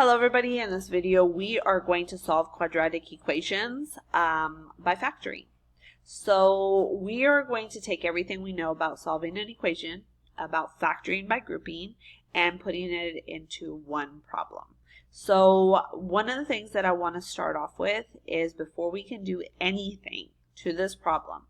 Hello everybody, in this video we are going to solve quadratic equations by factoring. So we are going to take everything we know about solving an equation, about factoring by grouping, and putting it into one problem. So one of the things that I want to start off with is before we can do anything to this problem,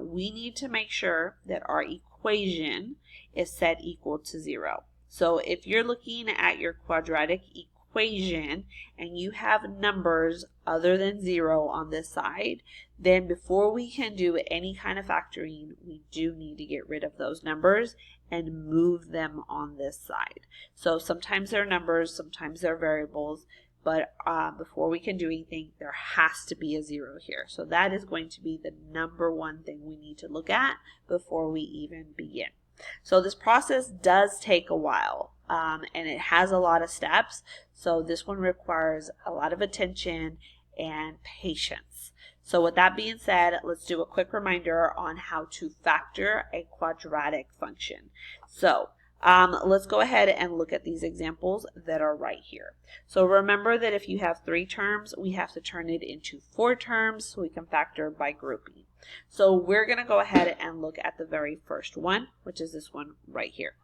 we need to make sure that our equation is set equal to 0. So if you're looking at your quadratic equation and you have numbers other than 0 on this side, then before we can do any kind of factoring, we do need to get rid of those numbers and move them on this side. So sometimes they're numbers, sometimes they're variables, but before we can do anything, there has to be a 0 here. So that is going to be the number one thing we need to look at before we even begin. So this process does take a while, and it has a lot of steps. So this one requires a lot of attention and patience. So with that being said, let's do a quick reminder on how to factor a quadratic function. So let's go ahead and look at these examples that are right here. So remember that if you have 3 terms, we have to turn it into 4 terms so we can factor by grouping. So we're going to go ahead and look at the very first one, which is this one right here.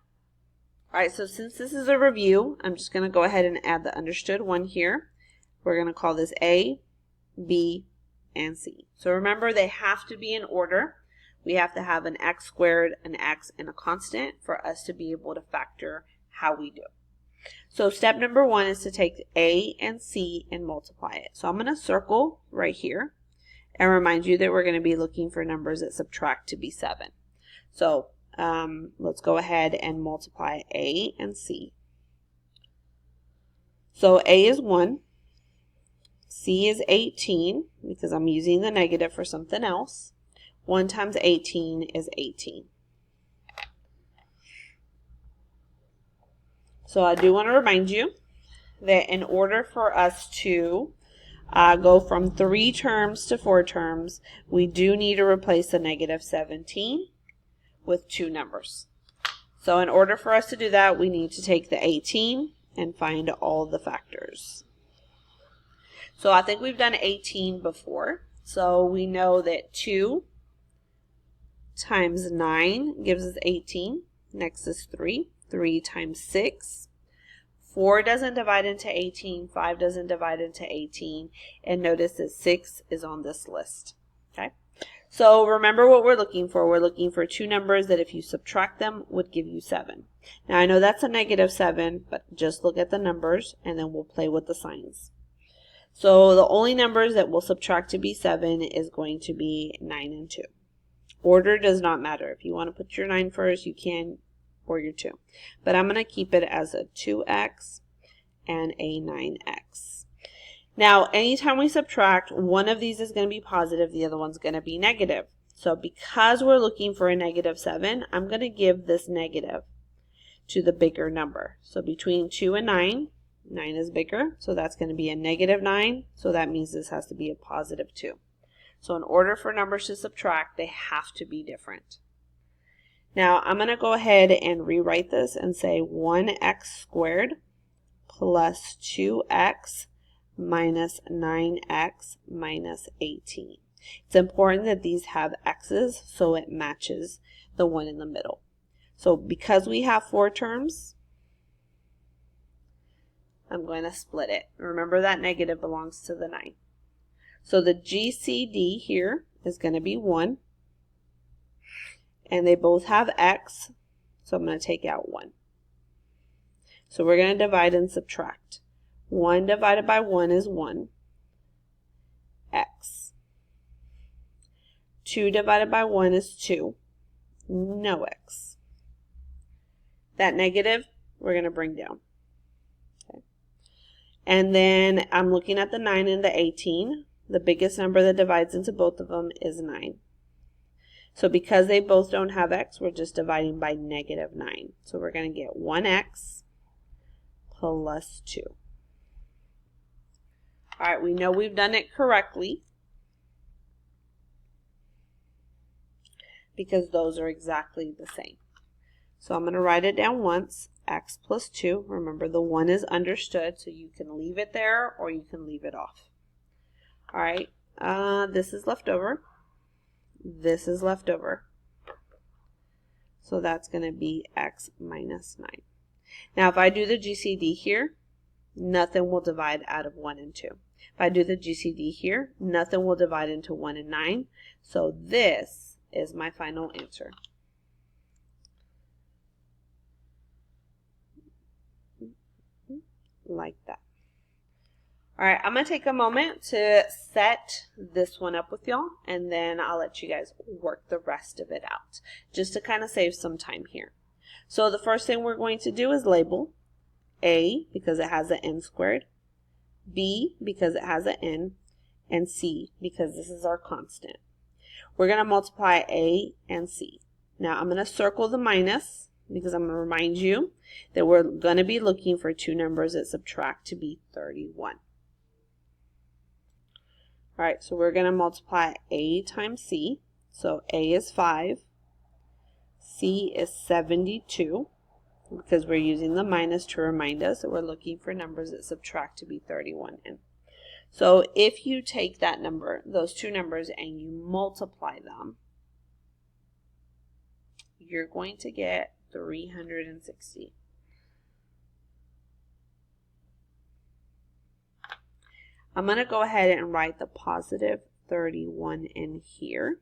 All right, so since this is a review, I'm just going to go ahead and add the understood one here. We're going to call this A, B, and C. So remember, they have to be in order. We have to have an x squared, an x, and a constant for us to be able to factor how we do. So step number 1 is to take A and C and multiply it. So I'm going to circle right here and remind you that we're going to be looking for numbers that subtract to be 7. So let's go ahead and multiply A and C. So A is 1, C is 18, because I'm using the negative for something else. 1 times 18 is 18. So I do want to remind you that in order for us to go from 3 terms to 4 terms, we do need to replace the negative 17 with 2 numbers. So in order for us to do that, we need to take the 18 and find all the factors. So I think we've done 18 before. So we know that 2 times 9 gives us 18. Next is 3. 3 times 6. 4 doesn't divide into 18. 5 doesn't divide into 18. And notice that 6 is on this list. Okay. So remember what we're looking for. We're looking for 2 numbers that if you subtract them would give you 7. Now I know that's a negative 7, but just look at the numbers and then we'll play with the signs. So the only numbers that will subtract to be 7 is going to be 9 and 2. Order does not matter. If you want to put your 9 first, you can, or your 2. But I'm going to keep it as a 2x and a 9x. Now, anytime we subtract, one of these is going to be positive, the other one's going to be negative. So because we're looking for a negative 7, I'm going to give this negative to the bigger number. So between 2 and 9, 9 is bigger, so that's going to be a negative 9, so that means this has to be a positive 2. So in order for numbers to subtract, they have to be different. Now I'm going to go ahead and rewrite this and say 1x squared plus 2x minus 9x minus 18. It's important that these have x's so it matches the one in the middle. So because we have 4 terms, I'm going to split it. Remember that negative belongs to the 9. So the GCD here is going to be 1. And they both have x, so I'm going to take out 1. So we're going to divide and subtract. 1 divided by 1 is 1. X. 2 divided by 1 is 2. No x. That negative, we're going to bring down. Okay. And then I'm looking at the 9 and the 18. The biggest number that divides into both of them is 9. So because they both don't have x, we're just dividing by negative 9. So we're going to get 1x plus 2. All right, we know we've done it correctly because those are exactly the same. So I'm going to write it down once. x plus 2. Remember, the 1 is understood, so you can leave it there or you can leave it off. All right, this is left over. This is left over. So that's going to be x minus 9. Now, if I do the GCD here, nothing will divide out of 1 and 2. If I do the GCD here, nothing will divide into 1 and 9. So this is my final answer. Like that. All right, I'm going to take a moment to set this one up with y'all, and then I'll let you guys work the rest of it out, just to kind of save some time here. So the first thing we're going to do is label A, because it has an n squared, B, because it has an n, and C, because this is our constant. We're going to multiply A and C. Now I'm going to circle the minus, because I'm going to remind you that we're going to be looking for two numbers that subtract to be 31. All right, so we're going to multiply A times C. So A is 5, C is 72, because we're using the minus to remind us that we're looking for numbers that subtract to be 31. And so if you take that number, those two numbers, and you multiply them, you're going to get 360. I'm going to go ahead and write the positive 31 in here,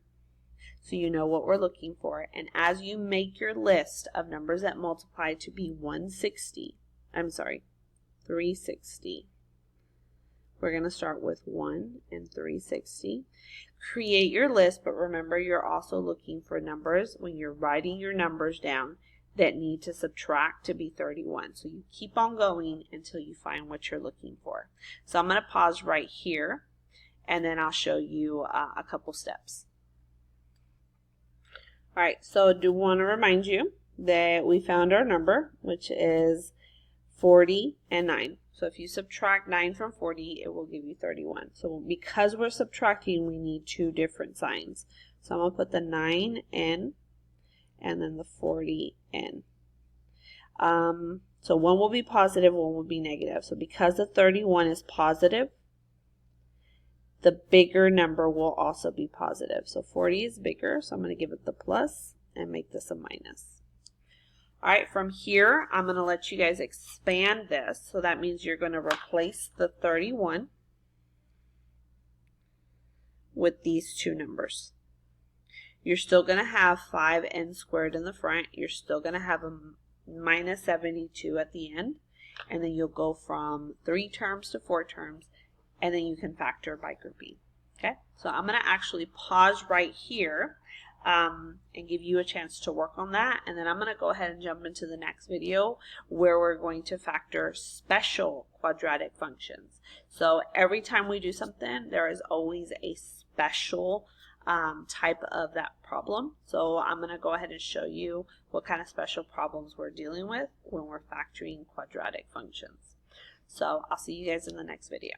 so you know what we're looking for. And as you make your list of numbers that multiply to be 360, we're going to start with 1 and 360. Create your list, but remember you're also looking for numbers when you're writing your numbers down that need to subtract to be 31. So you keep on going until you find what you're looking for. So I'm going to pause right here, and then I'll show you a couple steps. All right, so I do want to remind you that we found our number, which is 40 and 9. So if you subtract 9 from 40, it will give you 31. So because we're subtracting, we need two different signs. So I'm going to put the 9n and then the 40n. So one will be positive, one will be negative. So because the 31 is positive, the bigger number will also be positive. So 40 is bigger, so I'm going to give it the plus and make this a minus. All right, from here, I'm going to let you guys expand this. So that means you're going to replace the 31 with these two numbers. You're still going to have 5n squared in the front. You're still going to have a minus 72 at the end. And then you'll go from 3 terms to 4 terms. And then you can factor by grouping. Okay, so I'm going to actually pause right here and give you a chance to work on that. And then I'm going to go ahead and jump into the next video where we're going to factor special quadratic functions. So every time we do something, there is always a special type of that problem. So I'm going to go ahead and show you what kind of special problems we're dealing with when we're factoring quadratic functions. So I'll see you guys in the next video.